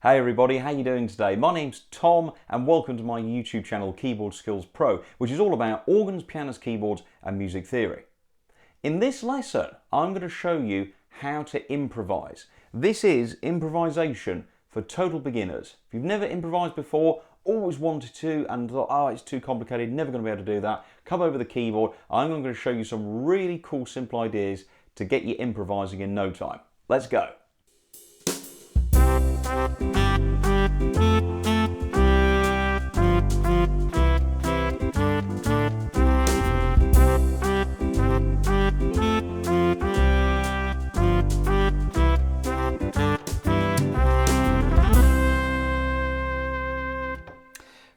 Hey everybody, how you doing today? My name's Tom and welcome to my YouTube channel Keyboard Skills Pro, which is all about organs, pianos, keyboards and music theory. In this lesson, I'm going to show you how to improvise. This is improvisation for total beginners. If you've never improvised before, always wanted to and thought, oh, it's too complicated, never going to be able to do that, come over the keyboard. I'm going to show you some really cool, simple ideas to get you improvising in no time. Let's go.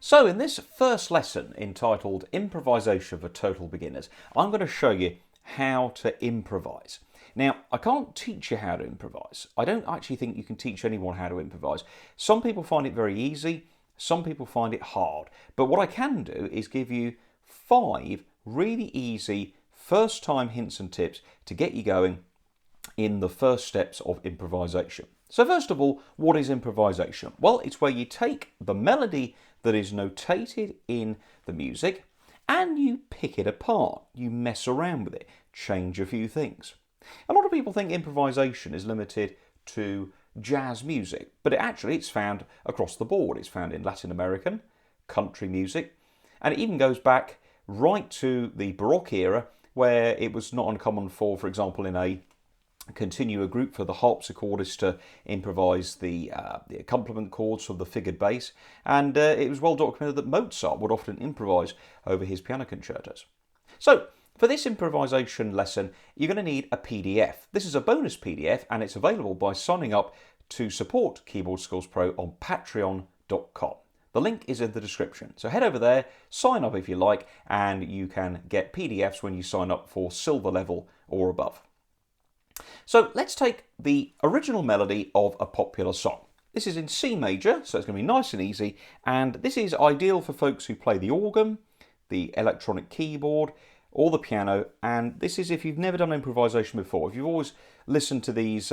So in this first lesson entitled Improvisation for Total Beginners, I'm going to show you how to improvise. Now, I can't teach you how to improvise. I don't actually think you can teach anyone how to improvise. Some people find it very easy, some people find it hard. But what I can do is give you 5 really easy first-time hints and tips to get you going in the first steps of improvisation. So first of all, what is improvisation? Well, it's where you take the melody that is notated in the music and you pick it apart. You mess around with it, change a few things. A lot of people think improvisation is limited to jazz music, but it's found across the board. It's found in Latin American, country music, and it even goes back right to the Baroque era, where it was not uncommon for example, in a continua group for the harpsichordist to improvise the accompaniment chords of the figured bass, and it was well documented that Mozart would often improvise over his piano concertos. So for this improvisation lesson, you're going to need a PDF. This is a bonus PDF and it's available by signing up to support Keyboard Skills Pro on patron.com. The link is in the description. So head over there, sign up if you like, and you can get PDFs when you sign up for silver level or above. So let's take the original melody of a popular song. This is in C major, so it's going to be nice and easy, and this is ideal for folks who play the organ, the electronic keyboard, or the piano, and this is if you've never done improvisation before. If you've always listened to these,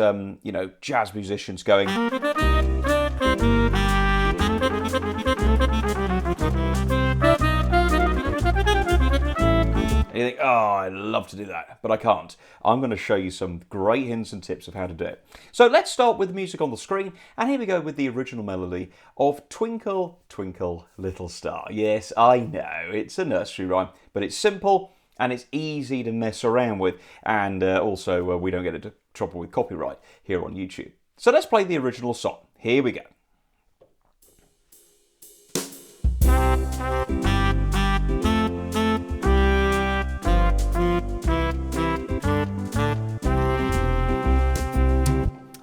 jazz musicians going, and you think, oh, I'd love to do that, but I can't. I'm going to show you some great hints and tips of how to do it. So let's start with the music on the screen, and here we go with the original melody of Twinkle, Twinkle, Little Star. Yes, I know, it's a nursery rhyme, but it's simple, and it's easy to mess around with, and also we don't get into trouble with copyright here on YouTube. So let's play the original song. Here we go.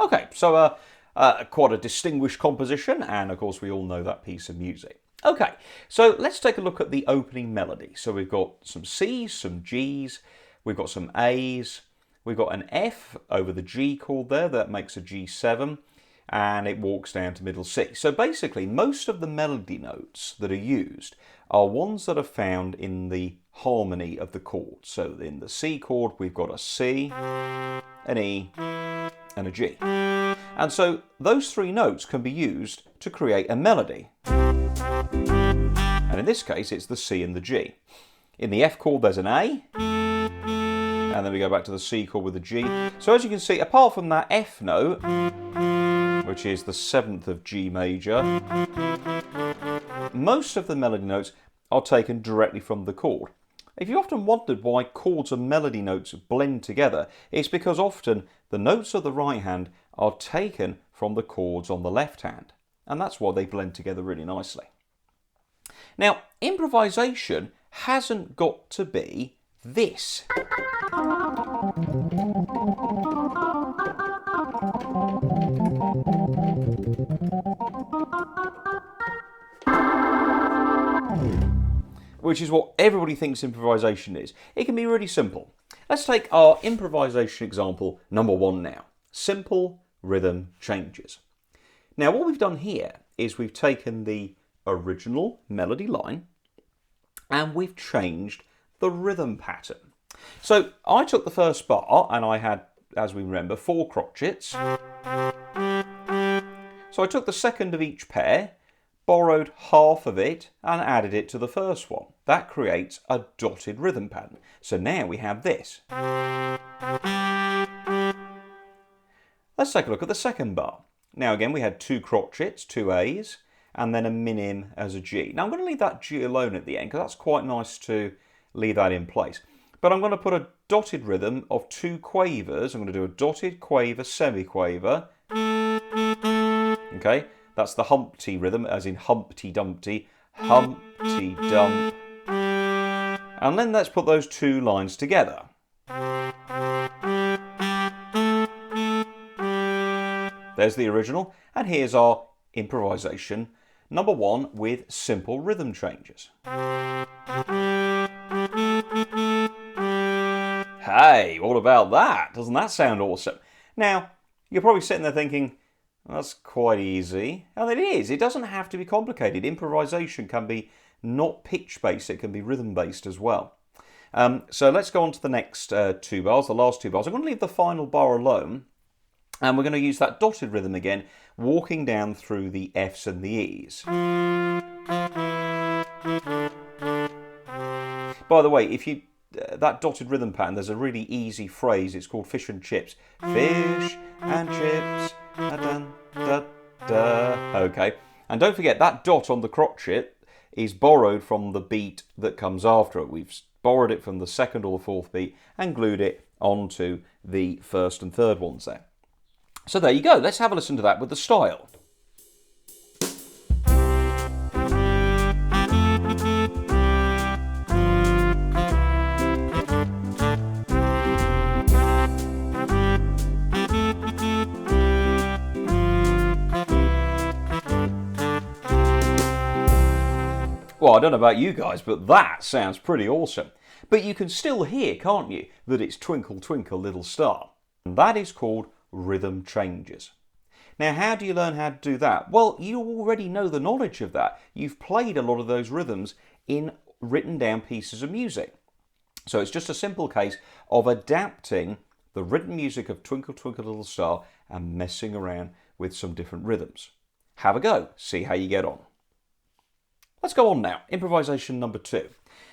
Okay, so quite a distinguished composition, and of course we all know that piece of music. Okay, so let's take a look at the opening melody. So we've got some C's, some G's, we've got some A's, we've got an F over the G chord there, that makes a G7, and it walks down to middle C. So basically, most of the melody notes that are used are ones that are found in the harmony of the chord. So in the C chord, we've got a C, an E, and a G. And so those 3 notes can be used to create a melody. And in this case, it's the C and the G. In the F chord, there's an A, and then we go back to the C chord with the G. So as you can see, apart from that F note, which is the 7th of G major, most of the melody notes are taken directly from the chord. If you often wondered why chords and melody notes blend together, it's because often the notes of the right hand are taken from the chords on the left hand, and that's why they blend together really nicely. Now, improvisation hasn't got to be this. Which is what everybody thinks improvisation is. It can be really simple. Let's take our improvisation example number 1 now. Simple rhythm changes. Now what we've done here is we've taken the original melody line and we've changed the rhythm pattern. So I took the first bar and I had, as we remember, 4 crotchets. So So I took the second of each pair, borrowed half of it and added it to the first one. That creates a dotted rhythm pattern. So now we have this. Let's take a look at the second bar. Now again, we had 2 crotchets, 2 A's, and then a minim as a G. Now I'm going to leave that G alone at the end because that's quite nice to leave that in place. But I'm going to put a dotted rhythm of 2 quavers. I'm going to do a dotted quaver, semiquaver. Okay, that's the Humpty rhythm, as in Humpty Dumpty, Humpty Dump. And then let's put those 2 lines together. There's the original, and here's our improvisation number 1 with simple rhythm changes. Hey, what about that? Doesn't that sound awesome? Now, you're probably sitting there thinking, that's quite easy. And it is. It doesn't have to be complicated. Improvisation can be not pitch-based, it can be rhythm-based as well. So let's go on to the next 2 bars, the last 2 bars. I'm going to leave the final bar alone. And we're going to use that dotted rhythm again, walking down through the F's and the E's. By the way, if you that dotted rhythm pattern, there's a really easy phrase. It's called fish and chips. Fish and chips. Dun, da, da. Okay. And don't forget, that dot on the crotchet is borrowed from the beat that comes after it. We've borrowed it from the 2nd or the 4th beat and glued it onto the 1st and 3rd ones there. So there you go. Let's have a listen to that with the style. Well, I don't know about you guys, but that sounds pretty awesome. But you can still hear, can't you, that it's Twinkle Twinkle Little Star. And that is called rhythm changes. Now, how do you learn how to do that? Well, you already know the knowledge of that. You've played a lot of those rhythms in written down pieces of music. So it's just a simple case of adapting the written music of Twinkle Twinkle Little Star and messing around with some different rhythms. Have a go, see how you get on. Let's go on now. Improvisation number 2.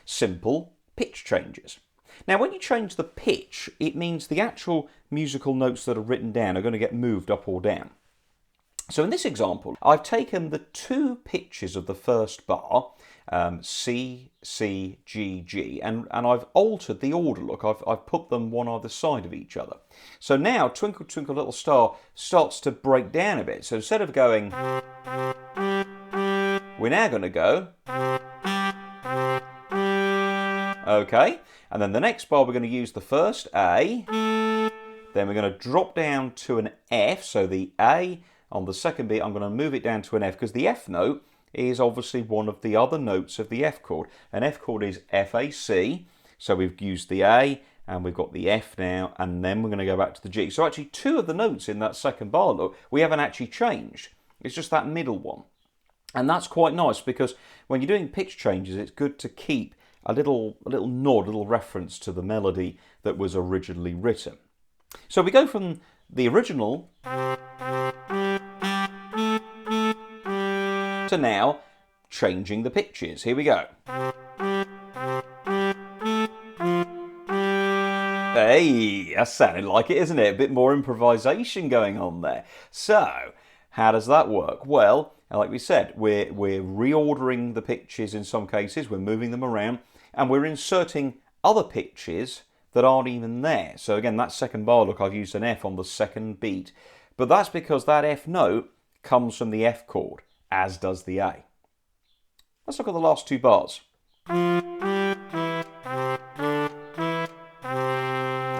Simple pitch changes. Now, when you change the pitch, it means the actual musical notes that are written down are going to get moved up or down. So in this example, I've taken the 2 pitches of the first bar, C, C, G, G, and I've altered the order. Look, I've put them one either side of each other. So now Twinkle Twinkle Little Star starts to break down a bit. So instead of going, we're now going to go, okay, and then the next bar we're going to use the first A, then we're going to drop down to an F, so the A on the second beat I'm going to move it down to an F because the F note is obviously one of the other notes of the F chord. An F chord is F-A-C, so we've used the A and we've got the F now, and then we're going to go back to the G. So actually 2 of the notes in that second bar, look, we haven't actually changed. It's just that middle one. And that's quite nice because when you're doing pitch changes, it's good to keep a little nod, a little reference to the melody that was originally written. So we go from the original to now changing the pitches. Here we go. Hey, that sounded like it, isn't it? A bit more improvisation going on there. So, how does that work? Well, like we said, we're reordering the pitches in some cases, we're moving them around, and we're inserting other pitches that aren't even there. So again, that second bar, look, I've used an F on the second beat, but that's because that F note comes from the F chord, as does the A. Let's look at the last 2 bars.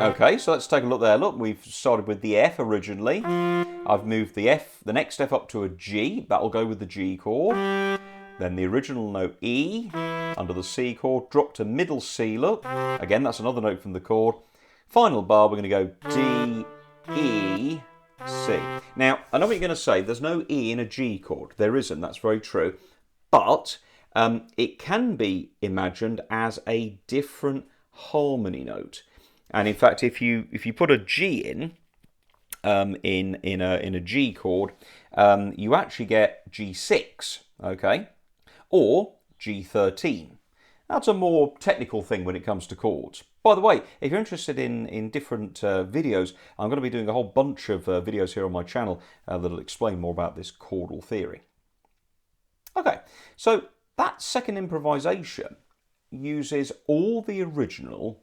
Okay, so let's take a look there. Look, we've started with the F originally. I've moved the next F up to a G. That'll go with the G chord. Then the original note E under the C chord, drop to middle C, look. Again, that's another note from the chord. Final bar, we're going to go D, E, C. Now, I know what you're going to say. There's no E in a G chord. There isn't. That's very true. But it can be imagined as a different harmony note. And in fact, if you put a G in, in a G chord, you actually get G6, okay, or G13. That's a more technical thing when it comes to chords. By the way, if you're interested in different videos, I'm going to be doing a whole bunch of videos here on my channel that'll explain more about this chordal theory. Okay, so that second improvisation uses all the original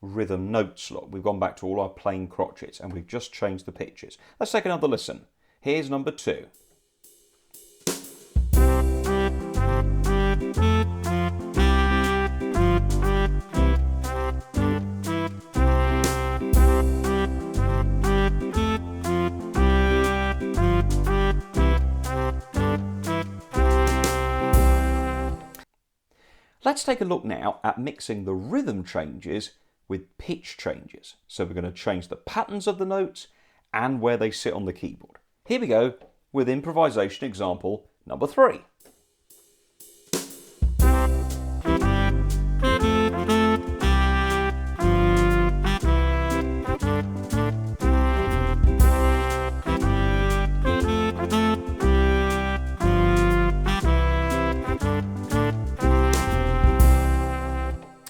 rhythm notes. Look, we've gone back to all our plain crotchets and we've just changed the pitches. Let's take another listen. Here's number 2. Let's take a look now at mixing the rhythm changes with pitch changes. So we're going to change the patterns of the notes and where they sit on the keyboard. Here we go with improvisation example number 3.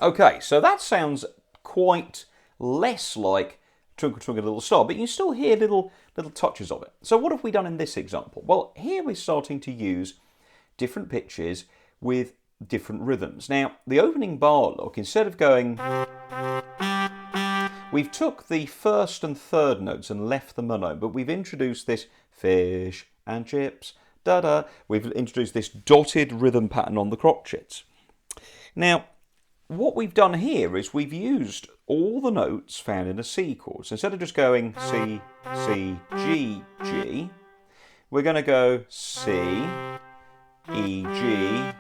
Okay, so that sounds quite less like Twinkle Twinkle Little Star, but you still hear little touches of it. So what have we done in this example? Well, here we're starting to use different pitches with different rhythms. Now, the opening bar, look, instead of going, we've took the first and third notes and left them alone, but we've introduced this fish and chips, da-da. We've introduced this dotted rhythm pattern on the crotchets. Now, what we've done here is we've used all the notes found in a C chord. So instead of just going C, C, G, G, we're going to go C, E, G,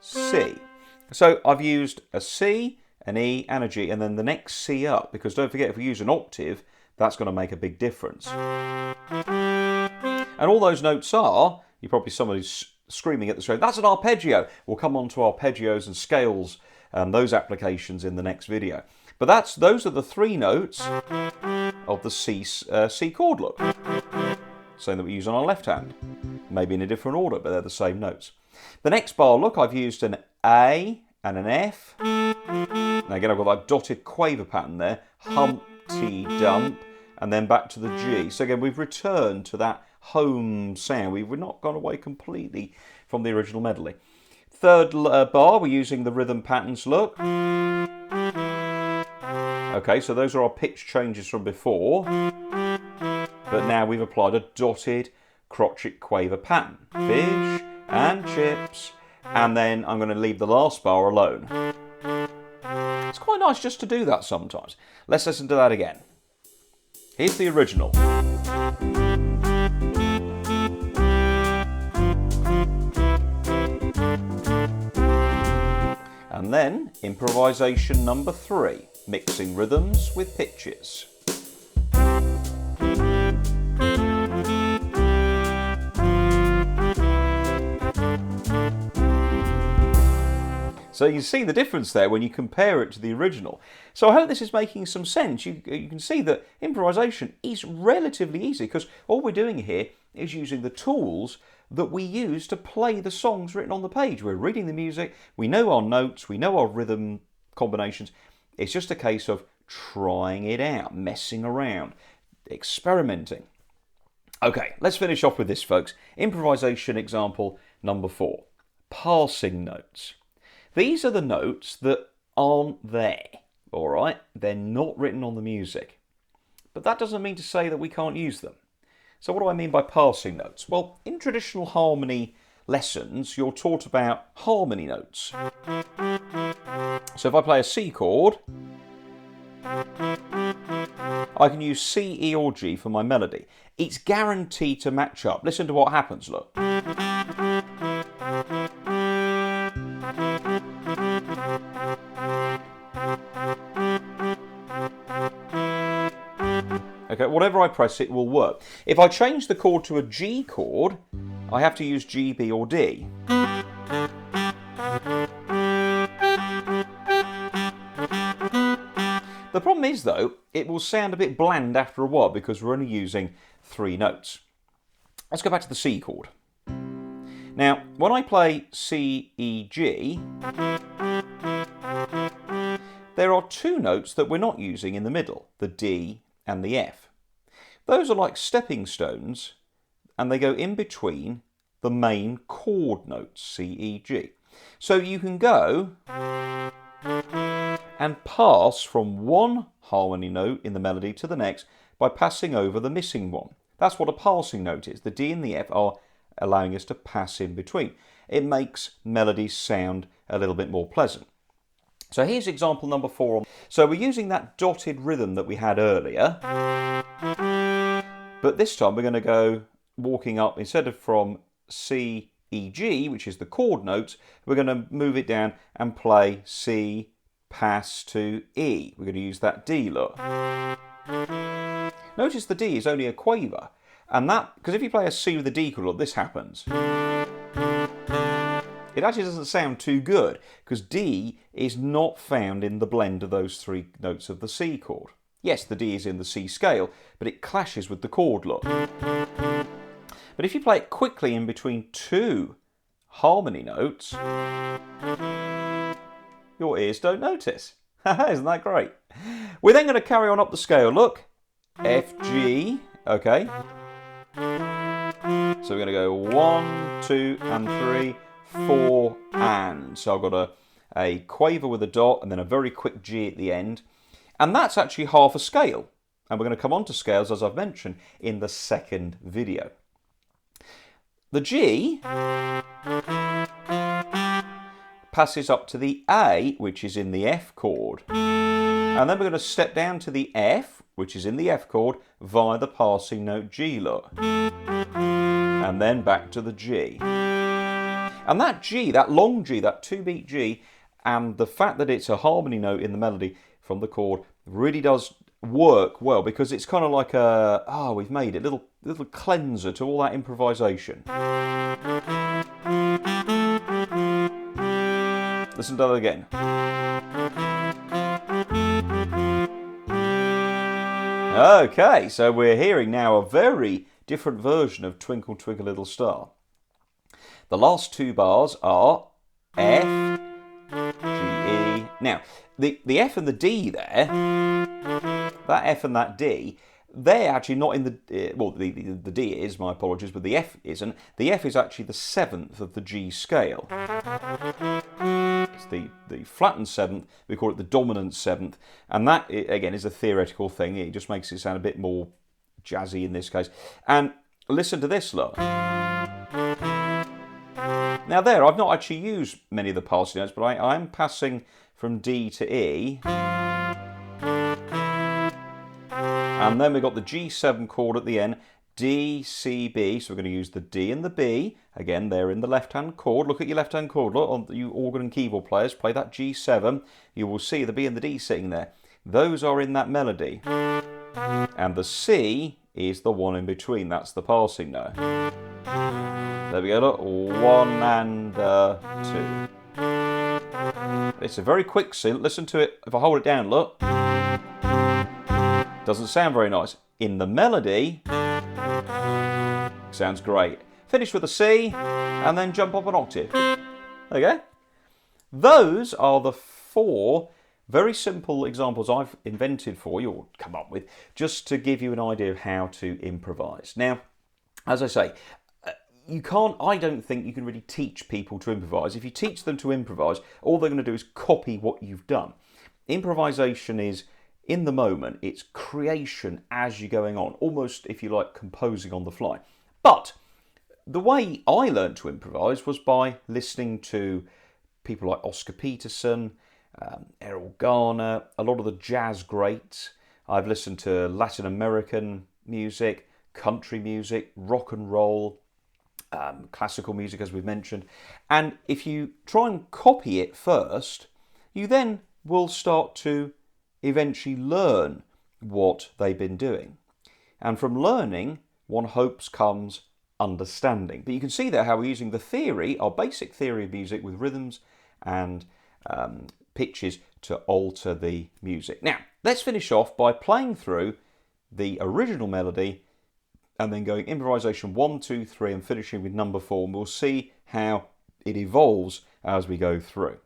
C. So I've used a C, an E and a G, and then the next C up, because don't forget, if we use an octave, that's going to make a big difference. And all those notes are, you're probably somebody's screaming at the screen, that's an arpeggio. We'll come on to arpeggios and scales and those applications in the next video. But those are the 3 notes of the C chord, look. Same that we use on our left hand. Maybe in a different order, but they're the same notes. The next bar, look, I've used an A and an F. Now again, I've got that dotted quaver pattern there. Humpty dump, and then back to the G. So again, we've returned to that home sound. We've not gone away completely from the original medley. Third bar, we're using the rhythm patterns, look. Okay, so those are our pitch changes from before. But now we've applied a dotted crotchet quaver pattern. Fish and chips. And then I'm going to leave the last bar alone. It's quite nice just to do that sometimes. Let's listen to that again. Here's the original. And then improvisation number 3, mixing rhythms with pitches. So you see the difference there when you compare it to the original. So I hope this is making some sense. You can see that improvisation is relatively easy because all we're doing here is using the tools that we use to play the songs written on the page. We're reading the music, we know our notes, we know our rhythm combinations. It's just a case of trying it out, messing around, experimenting. Okay, let's finish off with this, folks. Improvisation example number 4, passing notes. These are the notes that aren't there, all right? They're not written on the music. But that doesn't mean to say that we can't use them. So what do I mean by passing notes? Well, in traditional harmony lessons, you're taught about harmony notes. So if I play a C chord, I can use C, E or G for my melody. It's guaranteed to match up. Listen to what happens, look. Okay, whatever I press, it will work. If I change the chord to a G chord, I have to use G, B or D. The problem is, though, it will sound a bit bland after a while because we're only using 3 notes. Let's go back to the C chord. Now, when I play C, E, G, there are 2 notes that we're not using in the middle, the D and the F. Those are like stepping stones, and they go in between the main chord notes, C, E, G. So you can go and pass from one harmony note in the melody to the next by passing over the missing one. That's what a passing note is. The D and the F are allowing us to pass in between. It makes melodies sound a little bit more pleasant. So here's example number 4. So we're using that dotted rhythm that we had earlier, but this time we're going to go walking up, instead of from C, E, G, which is the chord notes, we're going to move it down and play C, pass to E. We're going to use that D, look. Notice the D is only a quaver, and that, because if you play a C with a D chord, look, this happens. It actually doesn't sound too good, because D is not found in the blend of those 3 notes of the C chord. Yes, the D is in the C scale, but it clashes with the chord, look. But if you play it quickly in between 2 harmony notes, your ears don't notice. Isn't that great? We're then going to carry on up the scale. Look, F, G, okay. So we're going to go 1, 2, and 3, 4, and. So I've got a quaver with a dot and then a very quick G at the end. And that's actually half a scale. And we're going to come on to scales, as I've mentioned, in the second video. The G passes up to the A, which is in the F chord. And then we're going to step down to the F, which is in the F chord, via the passing note G, look. And then back to the G. And that G, that long G, that 2-beat G, and the fact that it's a harmony note in the melody from the chord really does work well, because it's kind of like a, we've made it, little cleanser to all that improvisation. Listen to that again. Okay, so we're hearing now a very different version of Twinkle Twinkle Little Star. The last 2 bars are F, G, E. Now, the F and the D there, that F and that D, they're actually not in the, well, the D is, my apologies, but the F isn't. The F is actually the 7th of the G scale. It's the flattened 7th, we call it the dominant 7th, and that, again, is a theoretical thing. It just makes it sound a bit more jazzy in this case. And listen to this, look. Now there, I've not actually used many of the passing notes, but I am passing from D to E. And then we've got the G7 chord at the end, D, C, B. So we're going to use the D and the B. Again, they're in the left-hand chord. Look at your left-hand chord. Look, you organ and keyboard players, play that G7. You will see the B and the D sitting there. Those are in that melody. And the C is the one in between. That's the passing note. There we go, look, 1 and 2. It's a very quick C. Listen to it. If I hold it down, look. Doesn't sound very nice. In the melody, sounds great. Finish with a C, and then jump up an octave. There you go. Those are the 4 very simple examples I've invented for you, or come up with, just to give you an idea of how to improvise. Now, as I say, I don't think you can really teach people to improvise. If you teach them to improvise, all they're going to do is copy what you've done. Improvisation is in the moment, it's creation as you're going on, almost, if you like, composing on the fly. But the way I learned to improvise was by listening to people like Oscar Peterson, Errol Garner, a lot of the jazz greats. I've listened to Latin American music, country music, rock and roll, classical music, as we've mentioned. And if you try and copy it first, you then will start to eventually learn what they've been doing. And from learning, one hopes comes understanding. But you can see there how we're using the theory, our basic theory of music, with rhythms and pitches to alter the music. Now, let's finish off by playing through the original melody and then going improvisation 1, 2, 3 and finishing with number 4, and we'll see how it evolves as we go through.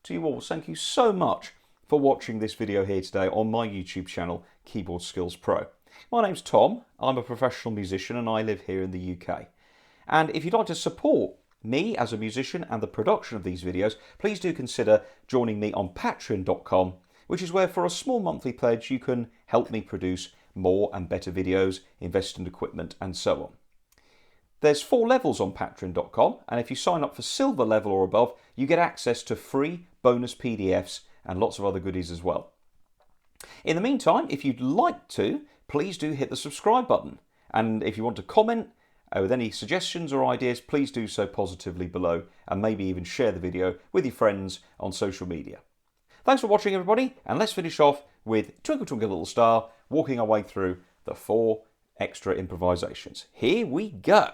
To you all, thank you so much for watching this video here today on my YouTube channel, Keyboard Skills Pro. My name's Tom, I'm a professional musician and I live here in the UK. And if you'd like to support me as a musician and the production of these videos, please do consider joining me on patron.com, which is where for a small monthly pledge you can help me produce more and better videos, invest in equipment and so on. There's 4 levels on patron.com, and if you sign up for silver level or above, you get access to free bonus PDFs and lots of other goodies as well. In the meantime, if you'd like to, please do hit the subscribe button. And if you want to comment with any suggestions or ideas, please do so positively below, and maybe even share the video with your friends on social media. Thanks for watching, everybody, and let's finish off with Twinkle Twinkle Little Star, walking our way through the 4 extra improvisations. Here we go.